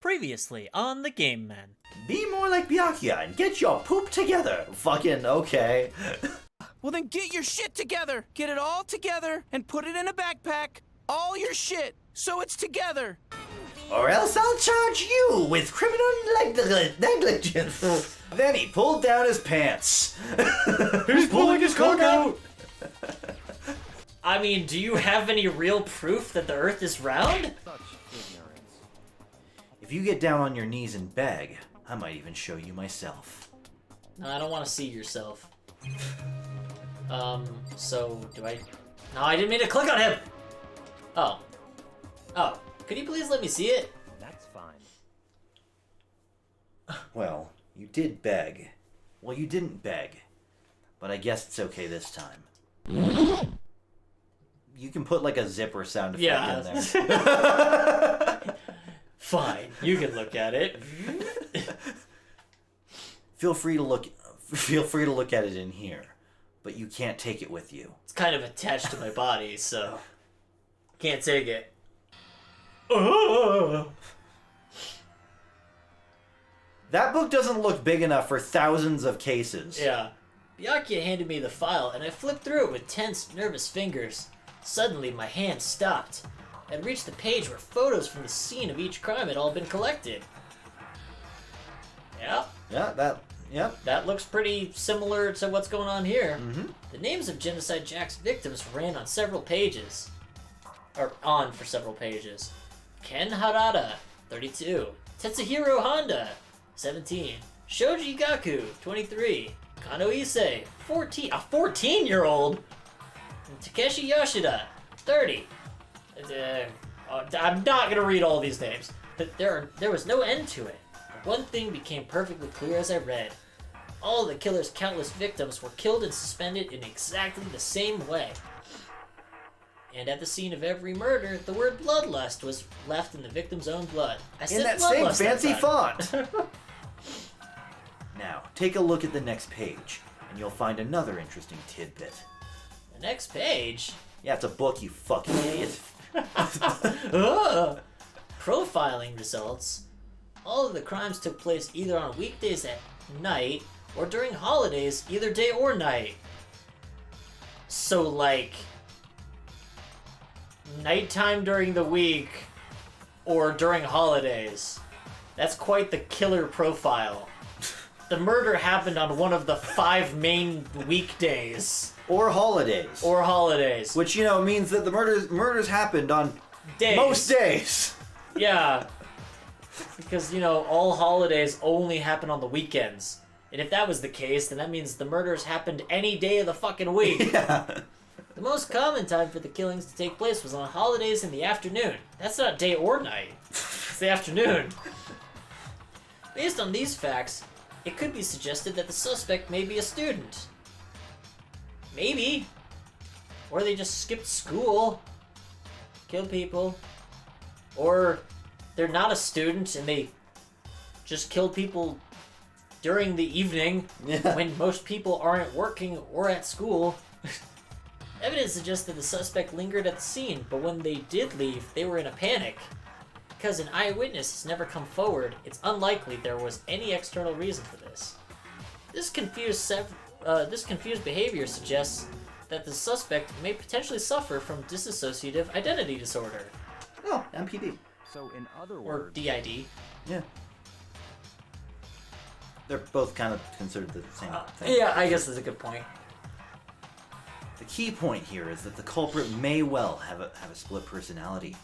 Previously on The Game Men. Be more like Byakuya and get your poop together. Fucking okay. Well then get your shit together. Get it all together and put it in a backpack. All your shit, so it's together. Or else I'll charge you with criminal negligence. Then he pulled down his pants. He's pulling his coat out. I mean, do you have any real proof that the Earth is round? If you get down on your knees and beg, I might even show you myself. No, I don't want to see yourself. So, do I... No, I didn't mean to click on him! Oh. Oh, could you please let me see it? That's fine. Well, you did beg. Well, you didn't beg. But I guess it's okay this time. You can put like a zipper sound effect in there. Fine, you can look at it. Feel free to look at it in here, but you can't take it with you. It's kind of attached to my body, so can't take it. That book doesn't look big enough for thousands of cases. Yeah. Byakuya handed me the file, and I flipped through it with tense, nervous fingers. Suddenly, my hand stopped. I'd reached the page where photos from the scene of each crime had all been collected. Yeah. That looks pretty similar to what's going on here. Mm-hmm. The names of Genocide Jack's victims ran on several pages. Or on for several pages. Ken Harada, 32. Tetsuhiro Honda, 17. Shoji Gaku, 23. Kano Issei, 14. A 14-year-old? And Takeshi Yoshida, 30. I'm not gonna read all these names, but there was no end to it. One thing became perfectly clear as I read. All the killer's countless victims were killed and suspended in exactly the same way. And at the scene of every murder, the word bloodlust was left in the victim's own blood. I said in that same bloodlust fancy that time. font. Now, take a look at the next page, and you'll find another interesting tidbit. The next page? Yeah, it's a book, you fucking idiot. Profiling results. All of the crimes took place either on weekdays at night or during holidays, either day or night. So, like, nighttime during the week or during holidays. That's quite the killer profile. The murder happened on one of the 5 main weekdays. Or holidays. Or holidays. Which, means that the murders happened on Days. most days. Yeah. Because, all holidays only happen on the weekends. And if that was the case, then that means the murders happened any day of the fucking week. Yeah. The most common time for the killings to take place was on holidays in the afternoon. That's not day or night. It's the afternoon. Based on these facts, it could be suggested that the suspect may be a student. Maybe. Or they just skipped school. Killed people. Or they're not a student and they just killed people during the evening when most people aren't working or at school. Evidence suggests that the suspect lingered at the scene, but when they did leave, they were in a panic. Because an eyewitness has never come forward, it's unlikely there was any external reason for this. This confused behavior suggests that the suspect may potentially suffer from dissociative identity disorder. Oh, MPD. So in other Or words... DID. Yeah. They're both kind of considered the same thing. Yeah, I guess that's a good point. The key point here is that the culprit may well have a split personality.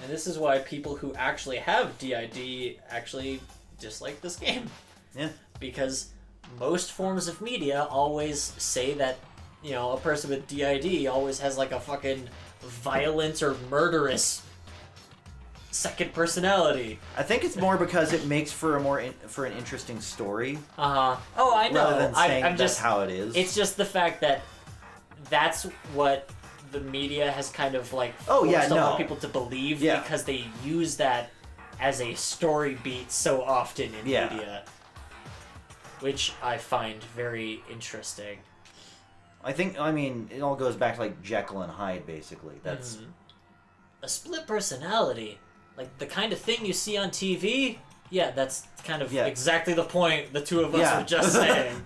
And this is why people who actually have DID actually dislike this game. Yeah. Because most forms of media always say that, a person with DID always has like a fucking violent or murderous second personality. I think it's more because it makes for an interesting story. Oh, I know. Rather than saying I'm that's just how it is. It's just the fact that that's what the media has kind of like forced a lot of people to believe Yeah. because they use that as a story beat so often in Yeah. media, which I find very interesting. It all goes back to like Jekyll and Hyde, basically. That's a split personality. Like the kind of thing you see on TV? Yeah, that's kind of Yeah. exactly the point the two of us Yeah. were just saying.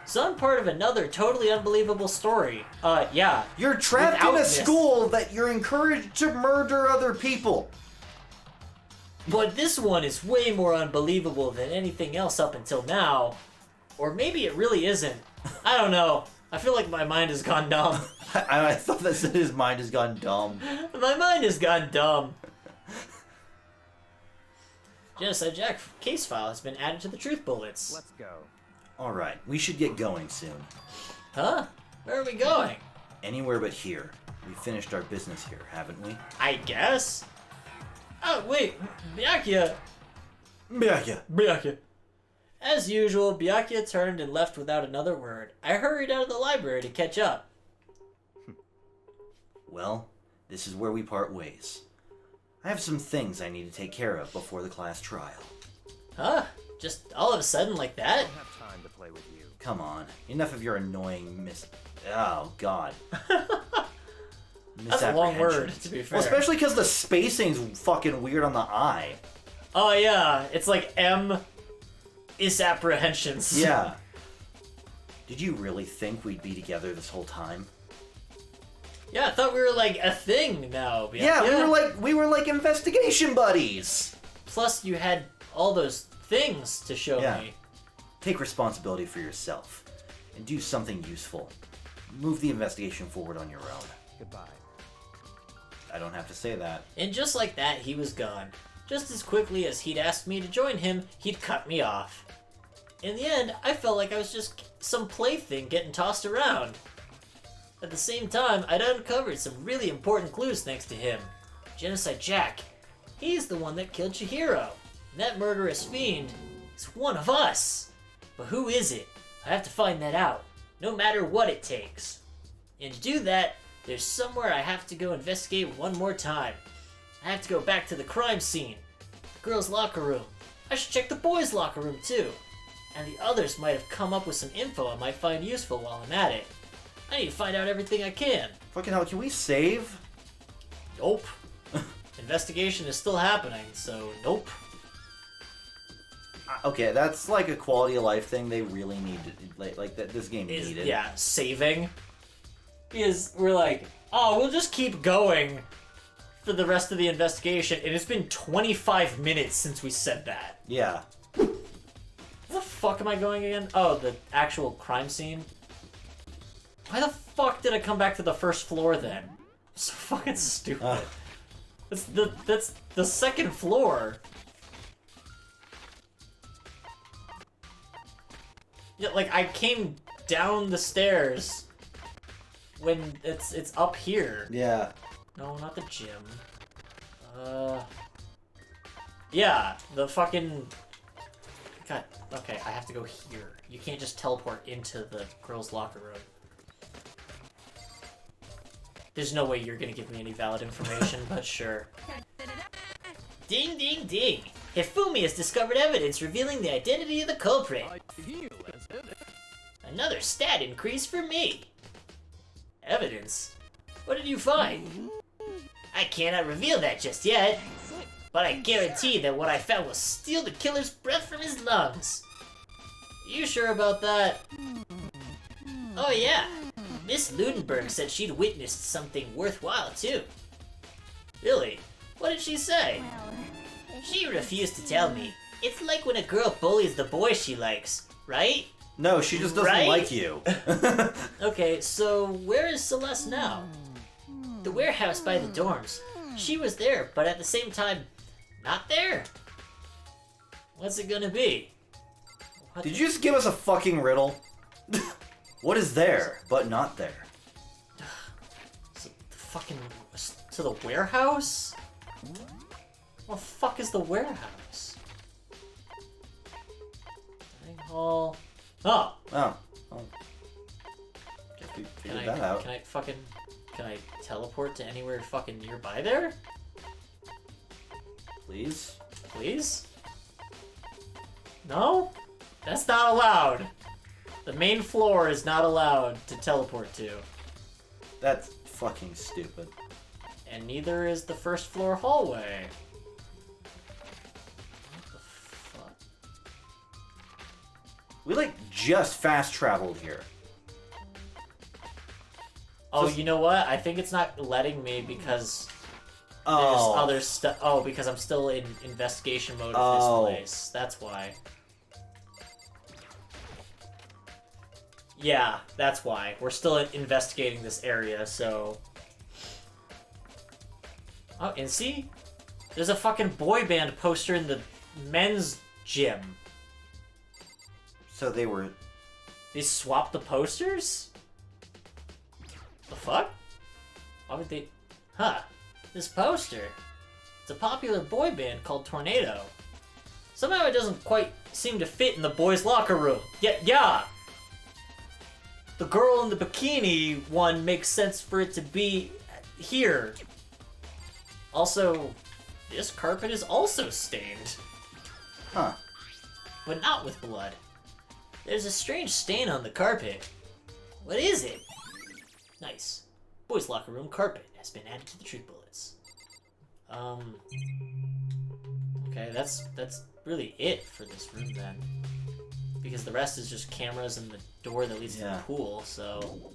So I'm part of another totally unbelievable story. Yeah. You're trapped in Without a this. school that you're encouraged to murder other people. But this one is way more unbelievable than anything else up until now. Or maybe it really isn't. I don't know. I feel like my mind has gone dumb. I thought that said his mind has gone dumb. My mind has gone dumb. Genocide Jack case file has been added to the truth bullets. Let's go. Alright, we should get going soon. Huh? Where are we going? Anywhere but here. We finished our business here, haven't we? I guess? Oh, wait. Byakuya. Yeah. As usual, Byakuya turned and left without another word. I hurried out of the library to catch up. Well, this is where we part ways. I have some things I need to take care of before the class trial. Huh? Just all of a sudden like I that? don't have time to play with you. Come on, enough of your annoying Oh, God. That's a long word, to be fair. Well, especially because the spacing's fucking weird on the I. Oh yeah, it's like M misapprehensions. Yeah. Did you really think we'd be together this whole time? Yeah, I thought we were like a thing now. Byakuya. Yeah, we were like investigation buddies. Plus, you had all those things to show Yeah. me. Take responsibility for yourself and do something useful. Move the investigation forward on your own. Goodbye. I don't have to say that. And just like that, he was gone. Just as quickly as he'd asked me to join him, he'd cut me off. In the end, I felt like I was just some plaything getting tossed around. At the same time, I'd uncovered some really important clues thanks to him. Genocide Jack. He's the one that killed Chihiro. And that murderous fiend is one of us. But who is it? I have to find that out, no matter what it takes. And to do that, there's somewhere I have to go investigate one more time. I have to go back to the crime scene, the girls' locker room. I should check the boys' locker room too. And the others might have come up with some info I might find useful while I'm at it. I need to find out everything I can. Fucking hell, can we save? Nope. Investigation is still happening, so nope. Okay, that's like a quality of life thing they really need to, like that this game Is needed. yeah, saving. Because we're like, oh, we'll just keep going for the rest of the investigation, and it's been 25 minutes since we said that. Yeah. Where the fuck am I going again? Oh, the actual crime scene? Why the fuck did I come back to the first floor then? So fucking stupid. That's the second floor. Yeah, like I came down the stairs when it's up here. Yeah. No, not the gym. Yeah, the fucking. God. Okay, I have to go here. You can't just teleport into the girls' locker room. There's no way you're gonna give me any valid information, but sure. Ding, ding, ding! Hifumi has discovered evidence revealing the identity of the culprit. Another stat increase for me. Evidence? What did you find? I cannot reveal that just yet, but I guarantee that what I found will steal the killer's breath from his lungs. You sure about that? Oh yeah, Miss Ludenberg said she'd witnessed something worthwhile too. Really? What did she say? She refused to tell me. It's like when a girl bullies the boy she likes, right? No, she just doesn't Right? like you. Okay, so where is Celeste now? The warehouse by the dorms. She was there, but at the same time, not there. What's it gonna be? What Did you just give us a fucking riddle? What is there, but not there? the fucking to the warehouse? What the fuck is the warehouse? Dining hall. Oh, Oh. Oh. Guess we can figured that out. can I teleport to anywhere fucking nearby there? Please? Please? No? That's not allowed. The main floor is not allowed to teleport to. That's fucking stupid. And neither is the first floor hallway. We, like, just fast traveled here. Oh, So- you know what? I think it's not letting me because there's Oh. other stuff. Oh, because I'm still in investigation mode of Oh. this place. That's why. Yeah, that's why. We're still investigating this area, so... Oh, and see? There's a fucking boy band poster in the men's gym. So they were... They swapped the posters? The fuck? Why would they... Huh. This poster. It's a popular boy band called Tornado. Somehow it doesn't quite seem to fit in the boys' locker room. Yeah! The girl in the bikini one makes sense for it to be here. Also, this carpet is also stained. Huh. But not with blood. There's a strange stain on the carpet. What is it? Nice. Boys' locker room carpet has been added to the truth bullets. Okay, that's really it for this room then. Because the rest is just cameras and the door that leads to the pool, so...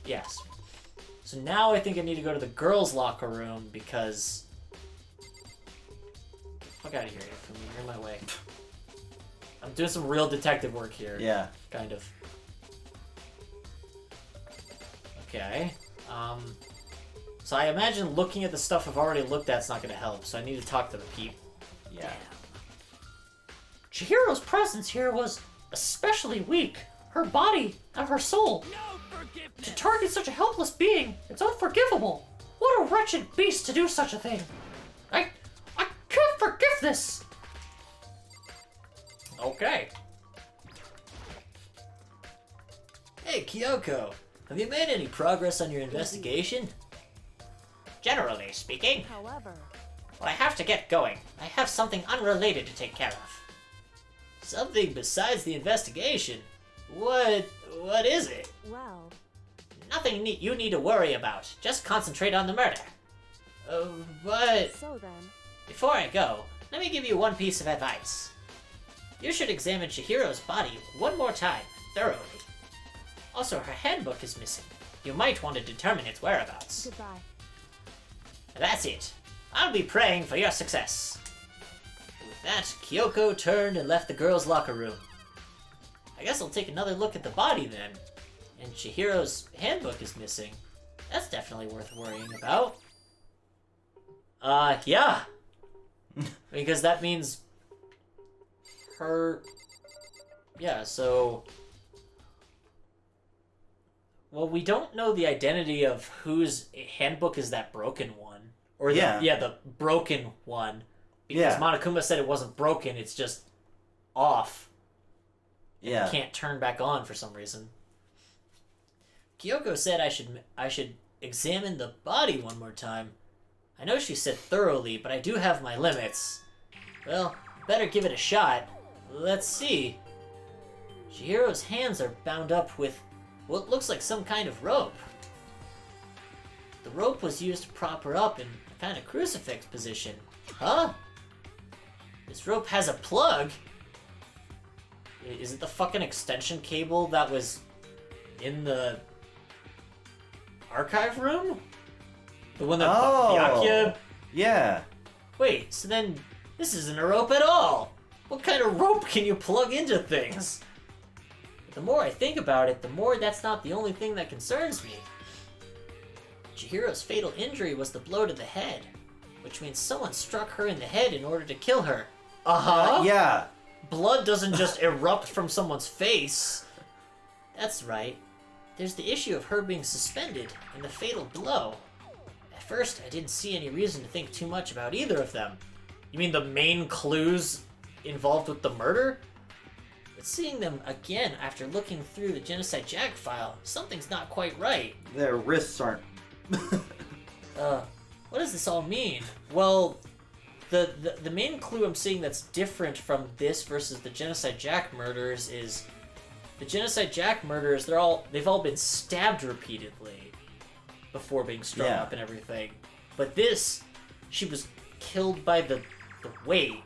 Yes. So now I think I need to go to the girls' locker room because... Fuck out of here, you're in my way. I'm doing some real detective work here. Yeah. Kind of. Okay. So I imagine looking at the stuff I've already looked at is not going to help, so I need to talk to the people. Yeah. Chihiro's presence here was especially weak. Her body and her soul. No forgiveness. To target such a helpless being, it's unforgivable. What a wretched beast to do such a thing. I can't forgive this. Okay. Hey, Kyoko. Have you made any progress on your investigation? Generally speaking. However, Well, I have to get going. I have something unrelated to take care of. Something besides the investigation? What is it? well, Nothing you need to worry about. Just concentrate on the murder. But so then, before I go, let me give you one piece of advice. You should examine Chihiro's body one more time, thoroughly. Also, her handbook is missing. You might want to determine its whereabouts. goodbye. That's it. I'll be praying for your success. With that, Kyoko turned and left the girls' locker room. I guess I'll take another look at the body then. And Chihiro's handbook is missing. That's definitely worth worrying about. Yeah. Because that means her... Yeah, so... Well, we don't know the identity of whose handbook is that broken one. Or the broken one. Because Monokuma said it wasn't broken, it's just off. Yeah. It can't turn back on for some reason. Kyoko said I should examine the body one more time. I know she said thoroughly, but I do have my limits. Well, better give it a shot. Let's see. Chihiro's hands are bound up with what looks like some kind of rope. The rope was used to prop her up in a kind of crucifix position. Huh? This rope has a plug? Is it the fucking extension cable that was in the archive room? The one that Byakuya... Yeah. Wait, so then this isn't a rope at all! What kind of rope can you plug into things? But the more I think about it, the more that's not the only thing that concerns me. Chihiro's fatal injury was the blow to the head, which means someone struck her in the head in order to kill her. Uh-huh. Yeah. Blood doesn't just erupt from someone's face. That's right. There's the issue of her being suspended and the fatal blow. At first, I didn't see any reason to think too much about either of them. You mean the main clues involved with the murder? But seeing them again after looking through the Genocide Jack file, something's not quite right. Their wrists aren't... What does this all mean? Well, the main clue I'm seeing that's different from this versus the Genocide Jack murders is the Genocide Jack murders, they've all been stabbed repeatedly before being strung up and everything. But this, she was killed by the weight.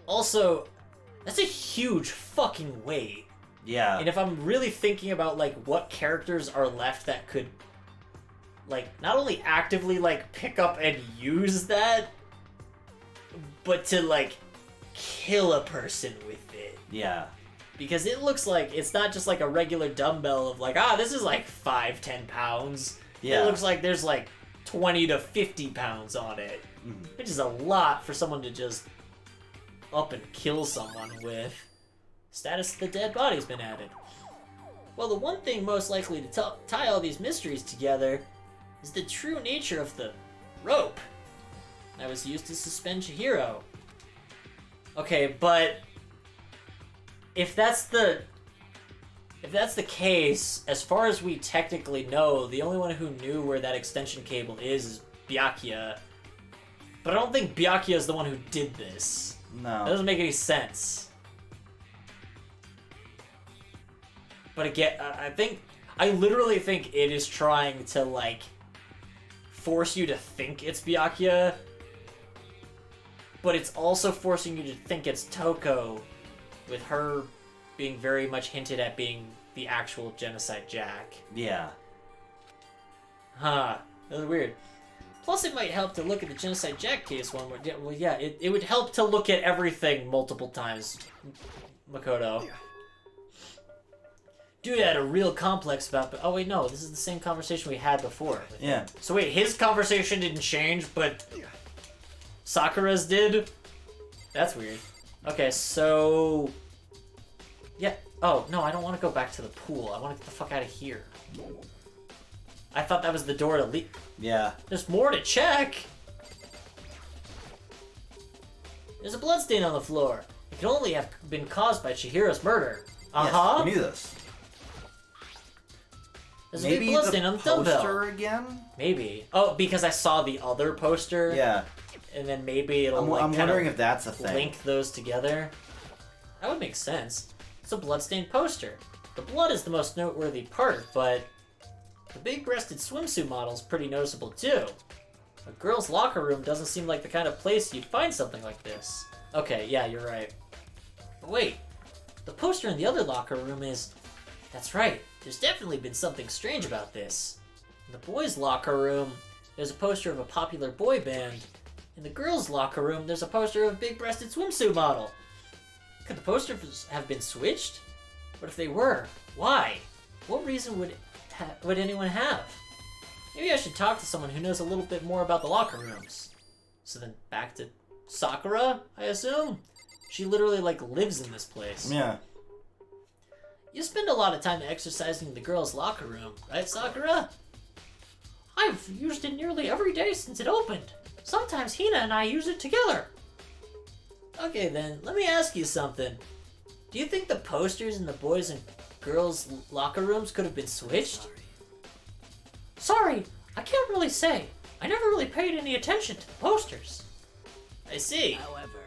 Also, That's a huge fucking weight. Yeah. And if I'm really thinking about, like, what characters are left that could, like, not only actively, like, pick up and use that, but to, like, kill a person with it. Yeah. Because it looks like it's not just, like, a regular dumbbell of, like, this is, like, 5-10 pounds. Yeah. It looks like there's, like, 20 to 50 pounds on it. Mhm. Which is a lot for someone to just up and kill someone with. Status of the dead body's been added. Well, the one thing most likely to tie all these mysteries together is the true nature of the rope that was used to suspend Chihiro. Okay, but if that's the case, as far as we technically know, the only one who knew where that extension cable is Byakuya. But I don't think Byakuya is the one who did this. No. That doesn't make any sense. But again, I literally think it is trying to, like, force you to think it's Byakuya, but it's also forcing you to think it's Toko, with her being very much hinted at being the actual Genocide Jack. Yeah. Huh. That was weird. Plus, it might help to look at the Genocide Jack case one more. Well, yeah, it would help to look at everything multiple times, Makoto. Dude had a real complex about... Oh, wait, no. This is the same conversation we had before. Yeah. So, wait, his conversation didn't change, but Sakura's did? That's weird. Okay, so... Yeah. Oh, no, I don't want to go back to the pool. I want to get the fuck out of here. I thought that was the door to leave. Yeah. There's more to check. There's a bloodstain on the floor. It can only have been caused by Chihiro's murder. Uh-huh. Yes, we knew this. There's a big bloodstain on the dumbbell. Poster again? Maybe. Oh, because I saw the other poster. Yeah. And then maybe it'll I'm wondering if that's a thing. Link those together. That would make sense. It's a bloodstained poster. The blood is the most noteworthy part, but the big-breasted swimsuit model's pretty noticeable too. A girl's locker room doesn't seem like the kind of place you'd find something like this. Okay, yeah, you're right. But wait, the poster in the other locker room is... That's right, there's definitely been something strange about this. In the boys' locker room, there's a poster of a popular boy band. In the girls' locker room, there's a poster of a big-breasted swimsuit model. Could the posters have been switched? But if they were, why? What reason would anyone have? Maybe I should talk to someone who knows a little bit more about the locker rooms. So then back to Sakura, I assume? She literally, like, lives in this place. Yeah. You spend a lot of time exercising in the girls' locker room, right, Sakura? I've used it nearly every day since it opened. Sometimes Hina and I use it together. Okay then, let me ask you something. Do you think the posters in the boys' and girls' locker rooms could have been switched? Sorry, I can't really say. I never really paid any attention to the posters. I see. However,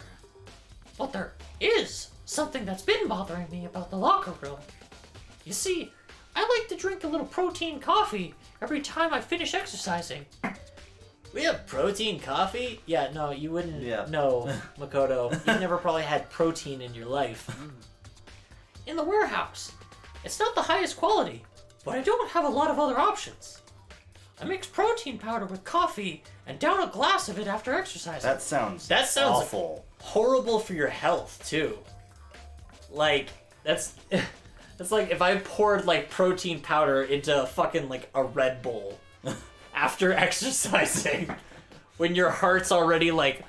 But there is something that's been bothering me about the locker room. You see, I like to drink a little protein coffee every time I finish exercising. We have protein coffee? Yeah, no, you wouldn't know, Makoto. You've never probably had protein in your life. In the warehouse. It's not the highest quality, but I don't have a lot of other options. I mix protein powder with coffee and down a glass of it after exercising. That sounds awful. Horrible for your health, too. Like, that's like if I poured, like, protein powder into fucking, like, a Red Bull after exercising when your heart's already, like,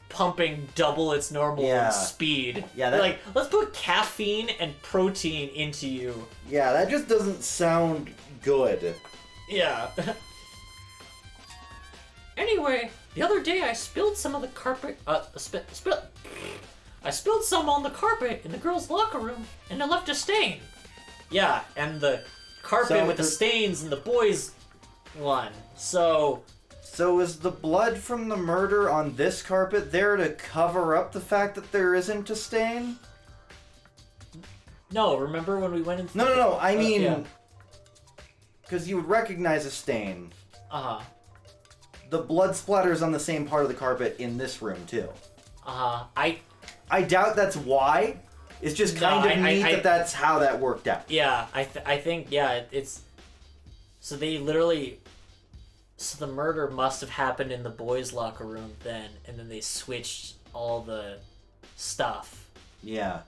pumping double its normal speed. Yeah, like, let's put caffeine and protein into you. Yeah, that just doesn't sound good. Yeah. Anyway, the other day I spilled some of the carpet. I spilled some on the carpet in the girls' locker room, and I left a stain. Yeah, and the carpet with the stains in the boys' one. So is the blood from the murder on this carpet there to cover up the fact that there isn't a stain? No, remember when we went into No, I mean, because you would recognize a stain. Uh-huh. The blood splatters on the same part of the carpet in this room, too. Uh-huh. I doubt that's why, It's just kind of neat that that's how that worked out. Yeah, I think, yeah, it's... So they literally... So the murder must have happened in the boys' locker room then, and then they switched all the stuff. Yeah.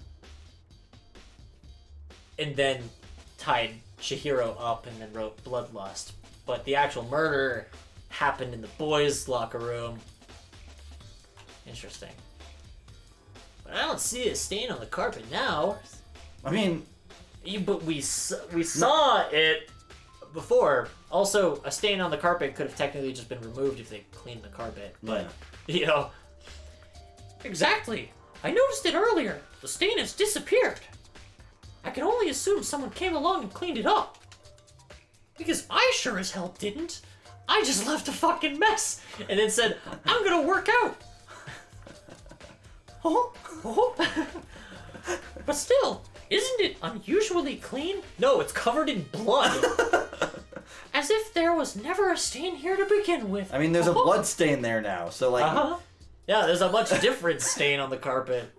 And then tied Chihiro up and then wrote Bloodlust. But the actual murder happened in the boys' locker room. Interesting. But I don't see a stain on the carpet now. I mean... But we saw it before. Also, a stain on the carpet could have technically just been removed if they cleaned the carpet. But, you know... Exactly. I noticed it earlier. The stain has disappeared. I can only assume someone came along and cleaned it up. Because I sure as hell didn't. I just left a fucking mess and then said, I'm gonna work out. But still, isn't it unusually clean? No, it's covered in blood. As if there was never a stain here to begin with. I mean, there's a blood stain there now, so like... Yeah, there's a much different stain on the carpet.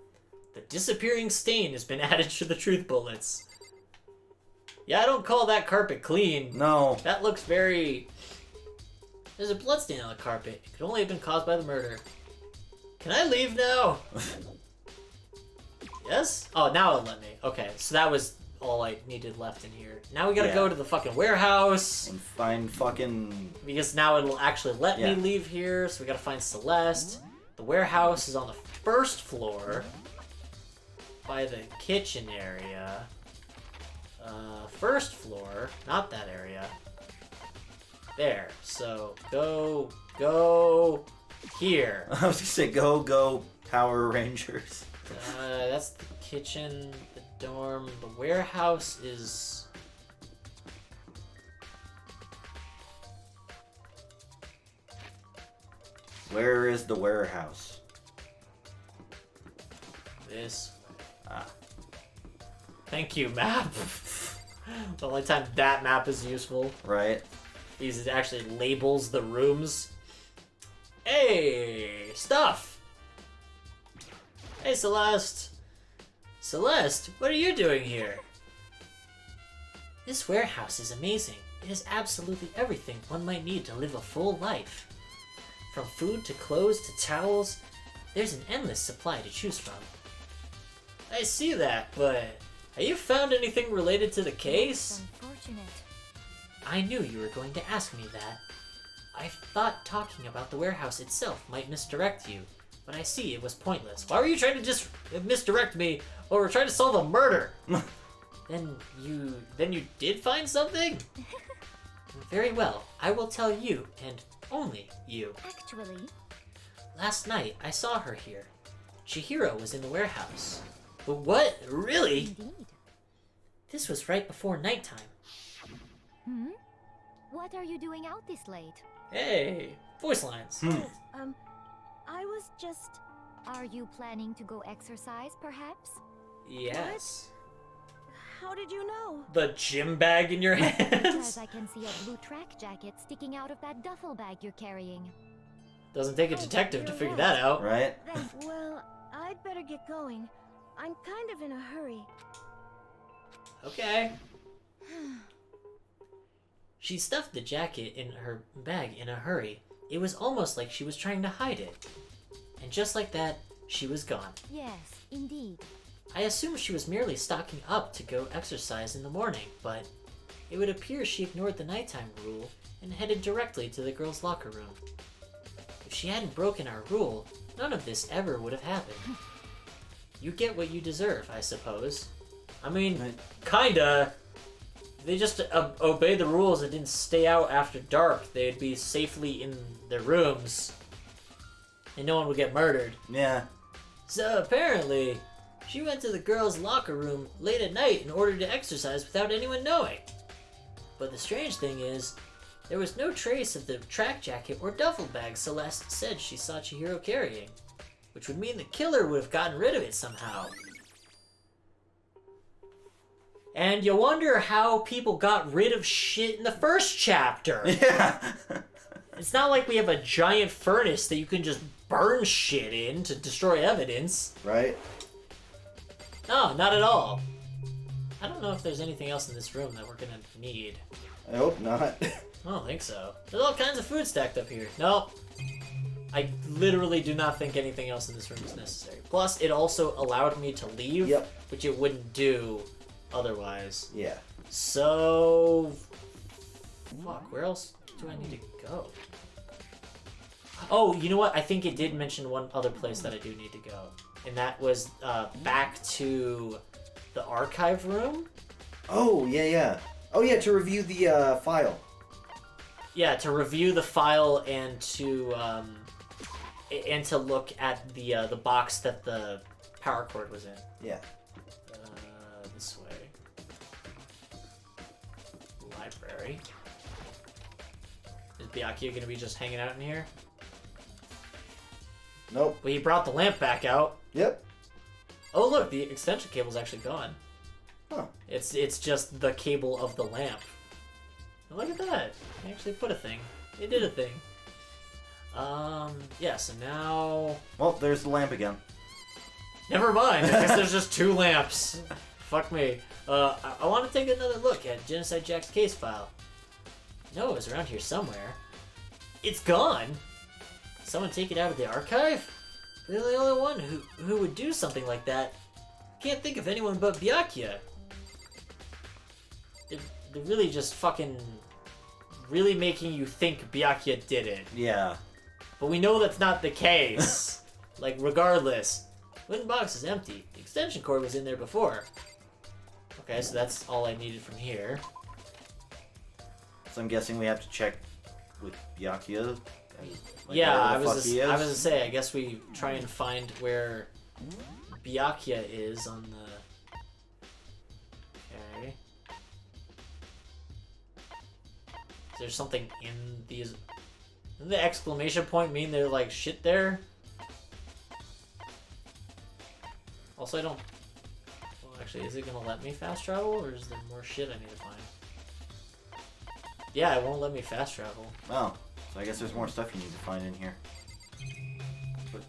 The disappearing stain has been added to the truth bullets. Yeah, I don't call that carpet clean. No. That looks very... There's a blood stain on the carpet. It could only have been caused by the murder. Can I leave now? Yes? Oh, now it let me. Okay, so that was all I needed left in here. Now we gotta go to the fucking warehouse. And find fucking... Because now it'll actually let me leave here, so we gotta find Celeste. The warehouse is on the first floor. By the kitchen area. First floor, not that area. There, so go here. I was gonna say go Power Rangers. That's the kitchen, the dorm, the warehouse is... Where is the warehouse? This. Thank you, map. The only time that map is useful. Right. Because it actually labels the rooms. Hey, stuff. Hey, Celeste. Celeste, what are you doing here? This warehouse is amazing. It has absolutely everything one might need to live a full life. From food to clothes to towels, there's an endless supply to choose from. I see that, but have you found anything related to the case? Unfortunate. I knew you were going to ask me that. I thought talking about the warehouse itself might misdirect you, but I see it was pointless. Why were you trying to just misdirect me while we're trying to solve a murder? Then you did find something? Very well, I will tell you, and only you. Actually... Last night, I saw her here. Chihiro was in the warehouse. But what? Really? Indeed. This was right before nighttime. Hmm? What are you doing out this late? Hey, voice lines. I was just... Are you planning to go exercise, perhaps? Yes. How did you know? The gym bag in your Because hands? I can see a blue track jacket sticking out of that duffel bag you're carrying. Doesn't take a detective to figure that out. Right? Then, well, I'd better get going. I'm kind of in a hurry. Okay. She stuffed the jacket in her bag in a hurry. It was almost like she was trying to hide it. And just like that, she was gone. Yes, indeed. I assumed she was merely stocking up to go exercise in the morning, but it would appear she ignored the nighttime rule and headed directly to the girls' locker room. If she hadn't broken our rule, none of this ever would have happened. You get what you deserve, I suppose. I mean, kinda. If they just obeyed the rules and didn't stay out after dark, they'd be safely in their rooms. And no one would get murdered. Yeah. So apparently, she went to the girls' locker room late at night in order to exercise without anyone knowing. But the strange thing is, there was no trace of the track jacket or duffel bag Celeste said she saw Chihiro carrying, which would mean the killer would have gotten rid of it somehow. And you wonder how people got rid of shit in the first chapter. Yeah. It's not like we have a giant furnace that you can just burn shit in to destroy evidence. Right? No, not at all. I don't know if there's anything else in this room that we're gonna need. I hope not. I don't think so. There's all kinds of food stacked up here. Nope. I literally do not think anything else in this room is necessary. Plus, it also allowed me to leave, Yep. which it wouldn't do otherwise. Yeah. So... Fuck, where else do I need to go? Oh, you know what? I think it did mention one other place that I do need to go. And that was back to the archive room. Oh, yeah. Oh, yeah, to review the file. Yeah, to review the file and to look at the box that the power cord was in. Yeah. This way. Library. Is Byakuya gonna be just hanging out in here? Nope. Well, he brought the lamp back out. Yep. Oh, look, the extension cable's actually gone. Huh. It's just the cable of the lamp. And look at that. They actually put a thing. They did a thing. Yeah, so now... Well, there's the lamp again. Never mind. I guess there's just two lamps. Fuck me. I want to take another look at Genocide Jack's case file. No, it was around here somewhere. It's gone. Someone take it out of the archive? They're the only one who would do something like that. Can't think of anyone but Byakuya. They're really just fucking... really making you think Byakuya did it. Yeah. But we know that's not the case. Like, regardless. Wooden box is empty. The extension cord was in there before. Okay, so that's all I needed from here. So I'm guessing we have to check with Byakuya. Like Yeah, I wherever the was fuck he is. gonna say, I guess we try and find where Byakuya is on the... Okay. Is there something in these... Doesn't the exclamation point mean there's like shit there? Also, I don't... Well, actually, is it gonna let me fast travel, or is there more shit I need to find? Yeah, it won't let me fast travel. Oh, so I guess there's more stuff you need to find in here. But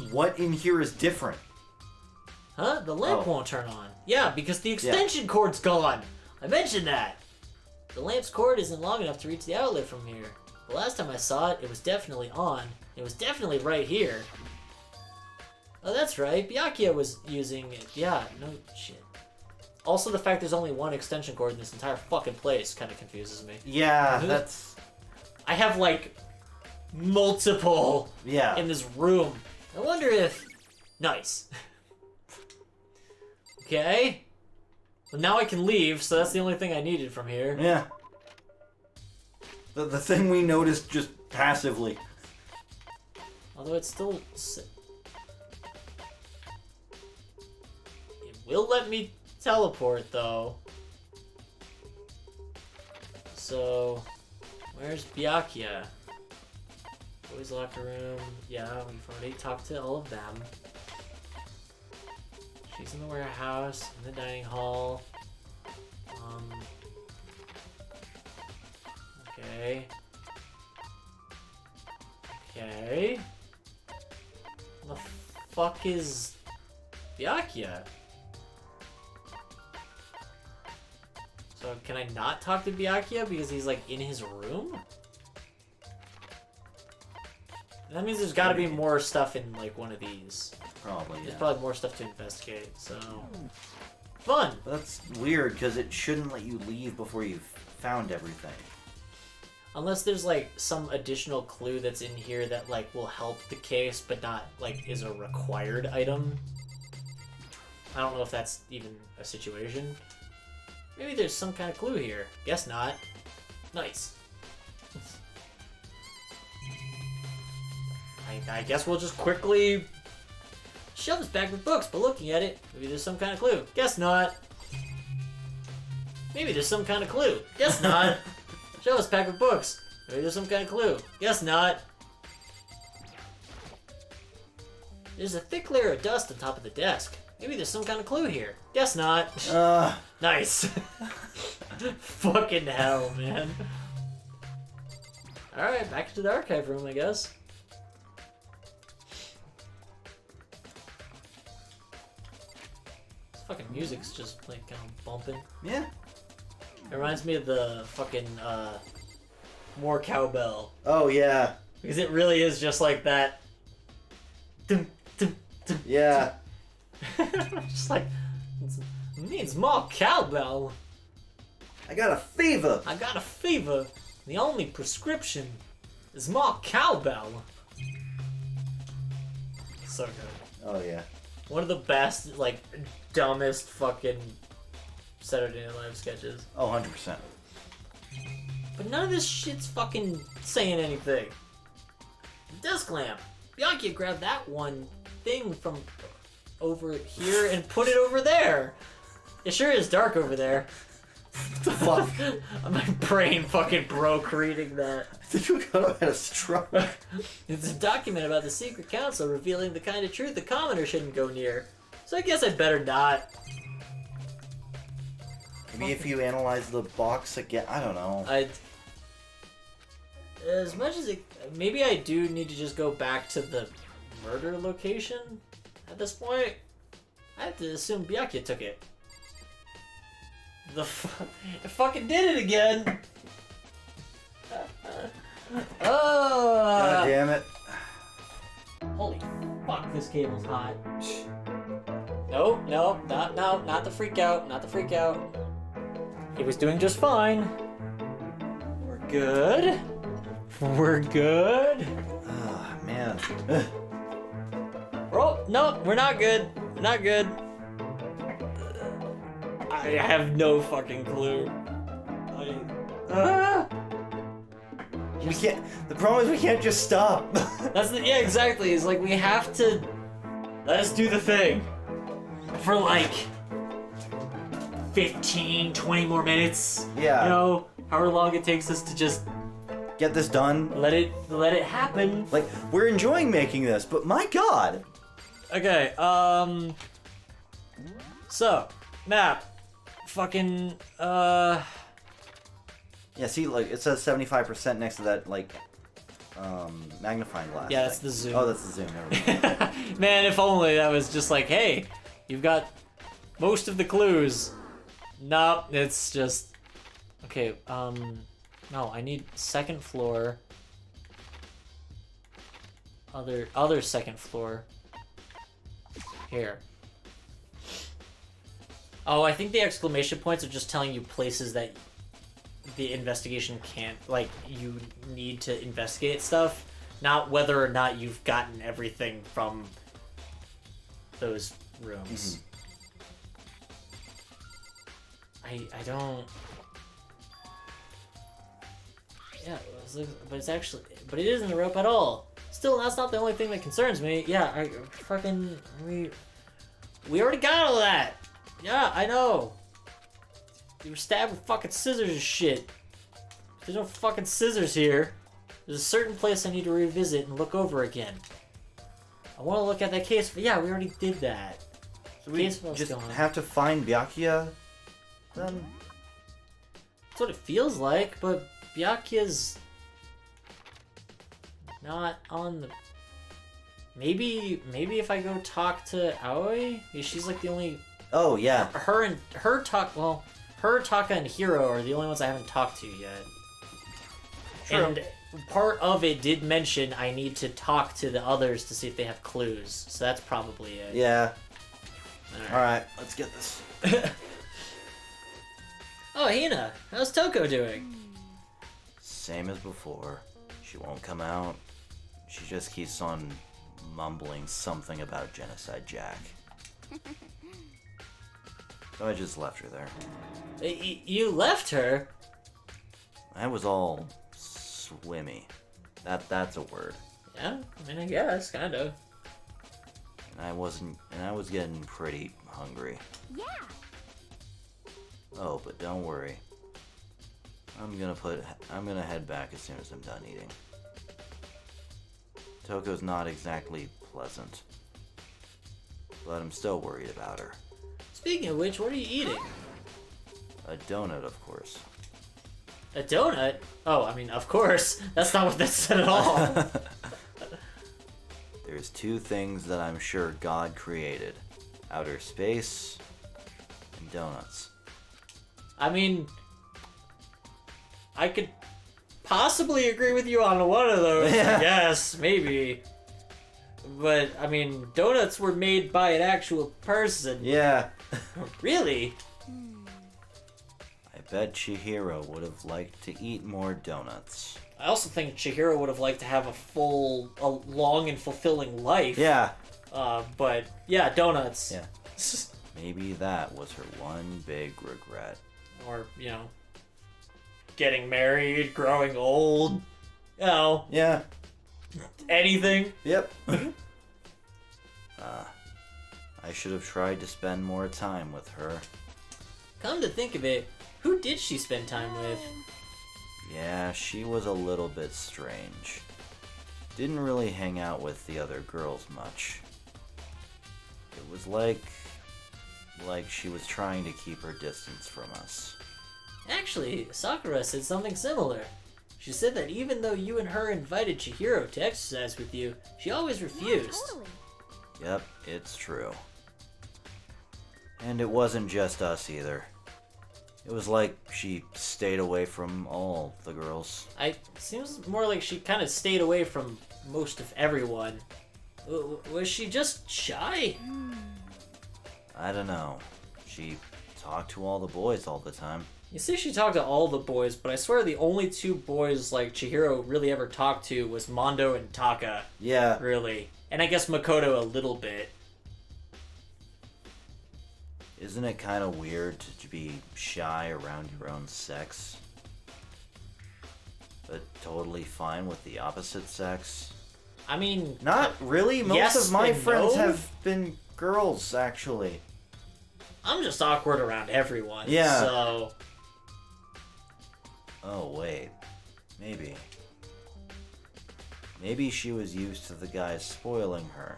what in here is different? Huh? The lamp Oh. won't turn on. Yeah, because the extension cord's gone. I mentioned that. The lamp's cord isn't long enough to reach the outlet from here. The last time I saw it, it was definitely on. It was definitely right here. Oh, that's right. Byakuya was using it. Yeah, no shit. Also, the fact there's only one extension cord in this entire fucking place kind of confuses me. Yeah, that's... I have, like, multiple Yeah. in this room. I wonder if... Nice. Okay. Well, now I can leave, so that's the only thing I needed from here. Yeah. The thing we noticed just passively. Although it's still... It will let me teleport, though. So... Where's Byakuya? Boys' locker room. Yeah, we've already talked to all of them. She's in the warehouse, in the dining hall. Okay. Okay. The fuck is Byakuya? So can I not talk to Byakuya because he's like in his room? That means there's gotta be more stuff in like one of these. Probably, There's yeah. probably more stuff to investigate, so... Fun! That's weird, because it shouldn't let you leave before you've found everything. Unless there's like some additional clue that's in here that like will help the case, but not like is a required item. I don't know if that's even a situation. Maybe there's some kind of clue here. Guess not. Nice. I guess we'll just quickly shove this bag with books, but looking at it, maybe there's some kind of clue. Guess not. Maybe there's some kind of clue. Guess not. Shove this bag with books. Maybe there's some kind of clue. Guess not. There's a thick layer of dust on top of the desk. Maybe there's some kind of clue here. Guess not. Nice. Fucking hell, man. Alright, back to the archive room, I guess. Fucking music's just like kind of bumping. Yeah. It reminds me of the fucking more cowbell. Oh yeah. Because it really is just like that. Dum, dum, dum, Yeah. just like, it needs more cowbell. I got a fever. I got a fever. The only prescription is more cowbell. So good. Oh yeah. One of the best, like, dumbest fucking Saturday Night Live sketches. Oh, 100%. But none of this shit's fucking saying anything. Desk lamp. Byakuya grabbed that one thing from over here and put it over there. It sure is dark over there. Fuck. My brain fucking broke reading that. Did you go had a stroke? It's a document about the secret council revealing the kind of truth the commoner shouldn't go near. So I guess I better not. Maybe if you analyze the box again, I don't know. As much as it, maybe I do need to just go back to the murder location at this point. I have to assume Byakuya took it. It fucking did it again! Oh! God damn it. Holy fuck, this cable's hot. No, not the freak out, not the freak out. He was doing just fine. We're good. We're good. Oh, man. Oh, no, we're not good. We're not good. I have no fucking clue. We can't. The problem is we can't just stop. Yeah, exactly. It's like we have to. Let's do the thing. For like 15, 20 more minutes. Yeah. You know, however long it takes us to just Get this done. let it happen. Like, we're enjoying making this, but my god. Okay, so, map. Fucking, Yeah, see, like, it says 75% next to that, like, magnifying glass. Yeah, that's thing. the zoom. Oh, that's the zoom. Never mind. man, if only that was just like, hey, you've got most of the clues. Nope, it's just, okay, no, I need second floor. Other second floor. Here. Oh, I think the exclamation points are just telling you places that the investigation can't, like, you need to investigate stuff, not whether or not you've gotten everything from those rooms. I don't... Yeah, but it's actually... But it isn't a rope at all. Still, that's not the only thing that concerns me. Yeah, we already got all that! Yeah, I know! You were stabbed with fucking scissors and shit. There's no fucking scissors here. There's a certain place I need to revisit and look over again. I want to look at that case, but yeah, we already did that. So we Case file's just gone. have to find Byakuya, then? That's what it feels like, but Byakuya's not on the... Maybe if I go talk to Aoi? She's like the only... Oh, yeah. Her, Taka, and Hiro are the only ones I haven't talked to yet. True. And part of it did mention I need to talk to the others to see if they have clues. So that's probably it. Yeah. Alright. Alright, let's get this. Oh, Hina, how's Toko doing? Same as before. She won't come out. She just keeps on mumbling something about Genocide Jack. So I just left her there. You left her? I was all swimmy. That's a word. Yeah, I mean, I guess, kind of. And I was getting pretty hungry. Yeah. Oh, but don't worry. I'm gonna head back as soon as I'm done eating. Toko's not exactly pleasant, but I'm still worried about her. Speaking of which, what are you eating? A donut, of course. A donut? Oh, I mean, of course. That's not what that said at all. There's two things that I'm sure God created. Outer space and donuts. I mean, I could possibly agree with you on one of those. Yeah. Yes, maybe. But, I mean, donuts were made by an actual person. Yeah. Really? I bet Chihiro would have liked to eat more donuts. I also think Chihiro would have liked to have a long and fulfilling life. Yeah. But, yeah, donuts. Yeah. Maybe that was her one big regret. Or, getting married, growing old, Yeah. anything. Yep. I should have tried to spend more time with her. Come to think of it, who did she spend time with? Yeah, she was a little bit strange. Didn't really hang out with the other girls much. It was like she was trying to keep her distance from us. Actually, Sakura said something similar. She said that even though you and her invited Chihiro to exercise with you, she always refused. Yeah, totally. Yep, it's true. And it wasn't just us either. It was like she stayed away from all the girls. Seems more like she kind of stayed away from most of everyone. Was she just shy? I don't know. She talked to all the boys all the time. You say she talked to all the boys, but I swear the only two boys like Chihiro really ever talked to was Mondo and Taka. Yeah. Really. And I guess Makoto a little bit. Isn't it kind of weird to be shy around your own sex? But totally fine with the opposite sex? I mean... Not really. Most yes of my and friends no? have been girls, actually. I'm just awkward around everyone. Yeah. So... Oh, wait. Maybe. Maybe she was used to the guys spoiling her.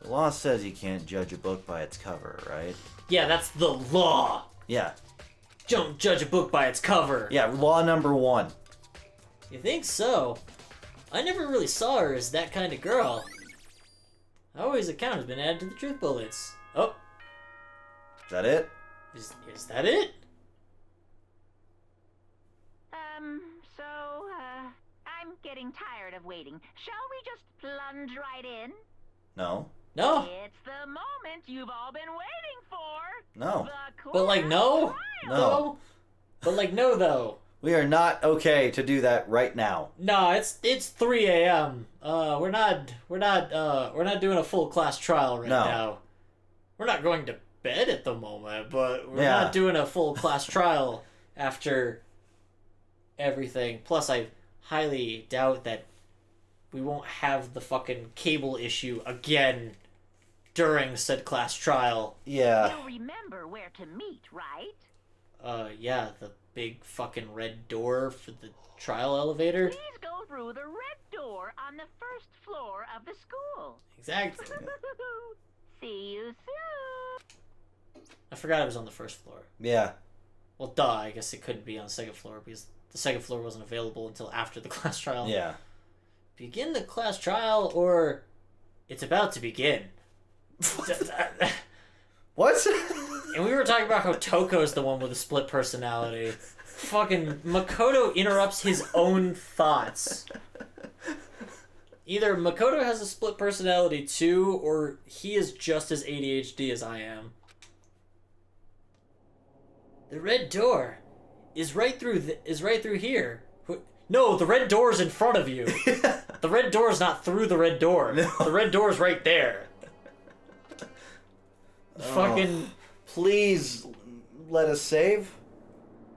The law says you can't judge a book by its cover, right? Yeah, that's the law. Yeah. Don't judge a book by its cover. Yeah, law number 1. You think so? I never really saw her as that kind of girl. Always account has been added to the truth bullets. Oh. Is that it? Is that it? I'm getting tired of waiting. Shall we just plunge right in? No. No. It's the moment you've all been waiting for. No. The But like no. No. No. But like no though. We are not okay to do that right now. No, it's 3 a.m. We're not doing a full class trial right No. now. We're not going to bed at the moment, but we're Yeah. not doing a full class trial after everything. Plus, I highly doubt that we won't have the fucking cable issue again during said class trial. Yeah. You'll remember where to meet, right? Yeah, the big fucking red door for the trial elevator. Please go through the red door on the first floor of the school. Exactly. See you soon. I forgot it was on the first floor. Yeah. Well, duh, I guess it couldn't be on the second floor because the second floor wasn't available until after the class trial. Yeah. Begin the class trial, or it's about to begin. What? And we were talking about how Toko's the one with a split personality. Fucking Makoto interrupts his own thoughts. Either Makoto has a split personality too, or he is just as ADHD as I am. The red door is right through here. No, the red door is in front of you. The red door is not through the red door. No. The red door is right there. Fucking... Please let us save.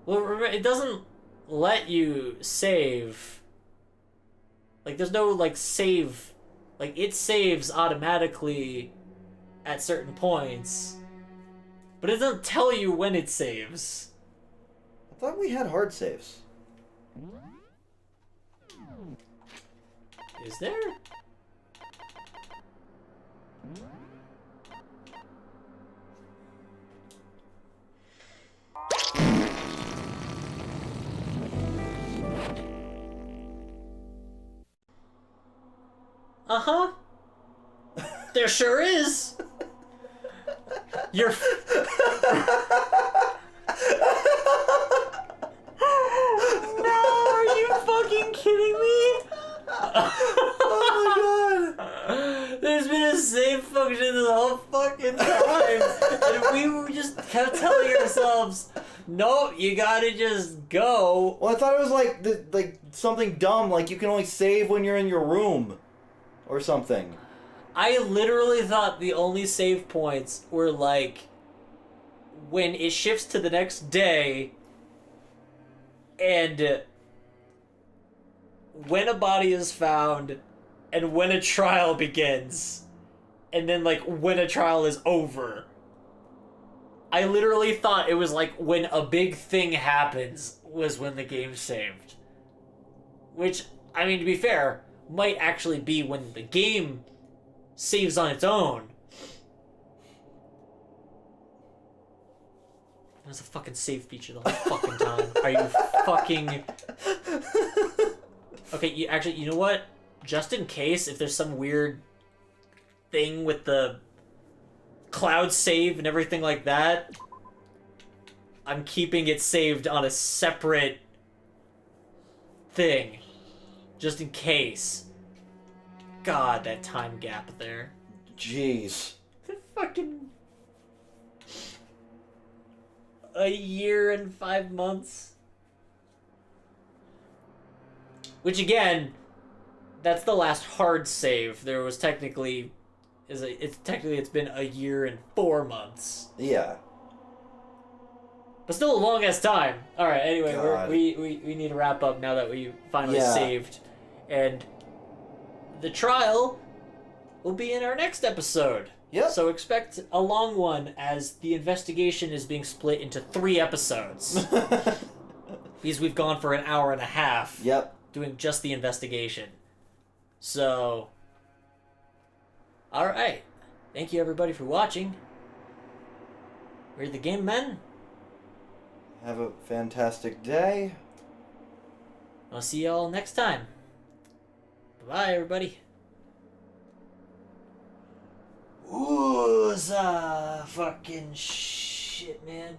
Well, it doesn't let you save. Like, there's no, like, save. Like, it saves automatically at certain points. But it doesn't tell you when it saves. I thought we had hard saves. Is there? Uh-huh. There sure is. Your No, are you fucking kidding me? Oh my god! There's been a save function this whole fucking time, and we were just kept telling ourselves, "Nope, you gotta just go." Well, I thought it was like something dumb, like you can only save when you're in your room, or something. I literally thought the only save points were like when it shifts to the next day, and when a body is found, and when a trial begins, and then like when a trial is over. I literally thought it was like when a big thing happens was when the game saved. Which, I mean, to be fair, might actually be when the game saves on its own. There's a fucking save feature the whole fucking time. Are you fucking... Okay, you know what? Just in case, if there's some weird thing with the cloud save and everything like that, I'm keeping it saved on a separate thing. Just in case. God, that time gap there. Jeez. Fucking... a year and 5 months. Which again, that's the last hard save. There was technically... it's been a year and 4 months. Yeah. But still a long ass time. Alright, anyway, God. we need to wrap up now that we finally Yeah. saved. And the trial will be in our next episode. Yep. So expect a long one as the investigation is being split into 3 episodes. Because we've gone for an hour and a half. Yep. Doing just the investigation. So... Alright. Thank you everybody for watching. We're the Game Men. Have a fantastic day. I'll see y'all next time. Bye everybody. Ooh, fucking shit, man.